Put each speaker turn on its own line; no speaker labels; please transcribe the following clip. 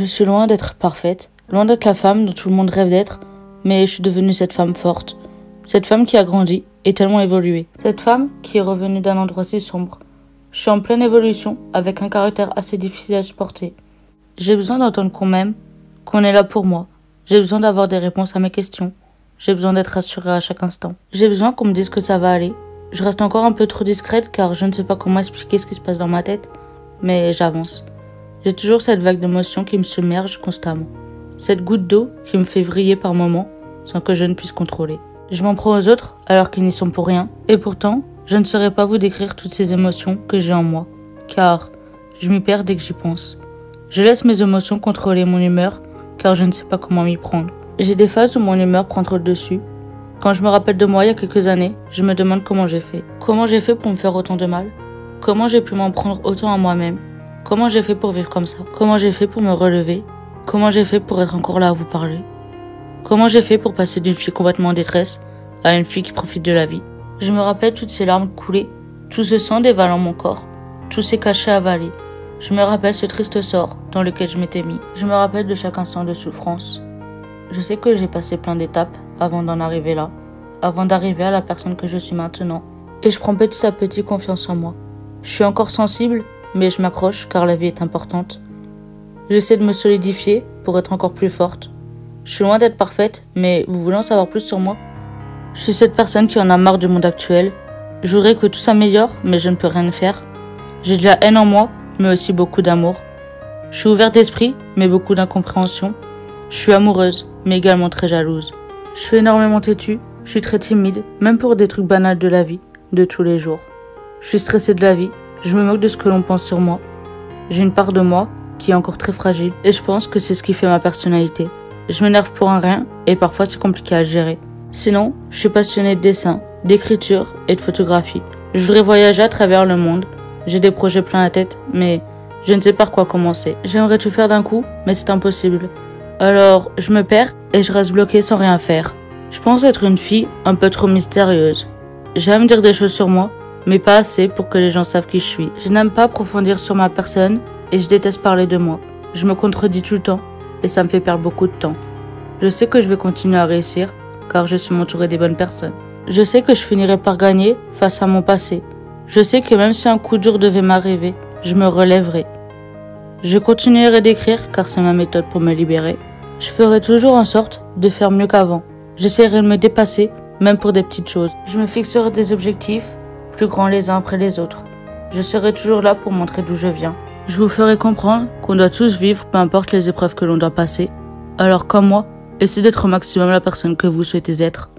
Je suis loin d'être parfaite, loin d'être la femme dont tout le monde rêve d'être, mais je suis devenue cette femme forte. Cette femme qui a grandi et tellement évolué. Cette femme qui est revenue d'un endroit si sombre. Je suis en pleine évolution, avec un caractère assez difficile à supporter. J'ai besoin d'entendre qu'on m'aime, qu'on est là pour moi. J'ai besoin d'avoir des réponses à mes questions. J'ai besoin d'être rassurée à chaque instant. J'ai besoin qu'on me dise que ça va aller. Je reste encore un peu trop discrète car je ne sais pas comment expliquer ce qui se passe dans ma tête, mais j'avance. J'ai toujours cette vague d'émotions qui me submerge constamment. Cette goutte d'eau qui me fait vriller par moments sans que je ne puisse contrôler. Je m'en prends aux autres alors qu'ils n'y sont pour rien. Et pourtant, je ne saurais pas vous décrire toutes ces émotions que j'ai en moi. Car je m'y perds dès que j'y pense. Je laisse mes émotions contrôler mon humeur car je ne sais pas comment m'y prendre. J'ai des phases où mon humeur prend trop le dessus. Quand je me rappelle de moi il y a quelques années, je me demande comment j'ai fait. Comment j'ai fait pour me faire autant de mal? Comment j'ai pu m'en prendre autant à moi-même? Comment j'ai fait pour vivre comme ça? Comment j'ai fait pour me relever? Comment j'ai fait pour être encore là à vous parler? Comment j'ai fait pour passer d'une fille complètement en détresse à une fille qui profite de la vie? Je me rappelle toutes ces larmes coulées, tout ce sang dévalant mon corps, tous ces cachets avalés. Je me rappelle ce triste sort dans lequel je m'étais mis. Je me rappelle de chaque instant de souffrance. Je sais que j'ai passé plein d'étapes avant d'en arriver là, avant d'arriver à la personne que je suis maintenant. Et je prends petit à petit confiance en moi. Je suis encore sensible, mais je m'accroche car la vie est importante. J'essaie de me solidifier pour être encore plus forte. Je suis loin d'être parfaite, mais vous voulez en savoir plus sur moi? Je suis cette personne qui en a marre du monde actuel. Je voudrais que tout s'améliore, mais je ne peux rien faire. J'ai de la haine en moi, mais aussi beaucoup d'amour. Je suis ouverte d'esprit, mais beaucoup d'incompréhension. Je suis amoureuse, mais également très jalouse. Je suis énormément têtue, je suis très timide, même pour des trucs banals de la vie, de tous les jours. Je suis stressée de la vie, je me moque de ce que l'on pense sur moi. J'ai une part de moi qui est encore très fragile, et je pense que c'est ce qui fait ma personnalité. Je m'énerve pour un rien, et parfois c'est compliqué à gérer. Sinon, je suis passionnée de dessin, d'écriture et de photographie. Je voudrais voyager à travers le monde. J'ai des projets plein la tête, mais je ne sais par quoi commencer. J'aimerais tout faire d'un coup, mais c'est impossible. Alors, je me perds et je reste bloquée sans rien faire. Je pense être une fille un peu trop mystérieuse. J'aime dire des choses sur moi, mais pas assez pour que les gens savent qui je suis. Je n'aime pas approfondir sur ma personne et je déteste parler de moi. Je me contredis tout le temps et ça me fait perdre beaucoup de temps. Je sais que je vais continuer à réussir car je suis entourée des bonnes personnes. Je sais que je finirai par gagner face à mon passé. Je sais que même si un coup dur devait m'arriver, je me relèverai. Je continuerai d'écrire car c'est ma méthode pour me libérer. Je ferai toujours en sorte de faire mieux qu'avant. J'essaierai de me dépasser, même pour des petites choses. Je me fixerai des objectifs plus grands les uns après les autres. Je serai toujours là pour montrer d'où je viens. Je vous ferai comprendre qu'on doit tous vivre, peu importe les épreuves que l'on doit passer. Alors comme moi, essayez d'être au maximum la personne que vous souhaitez être.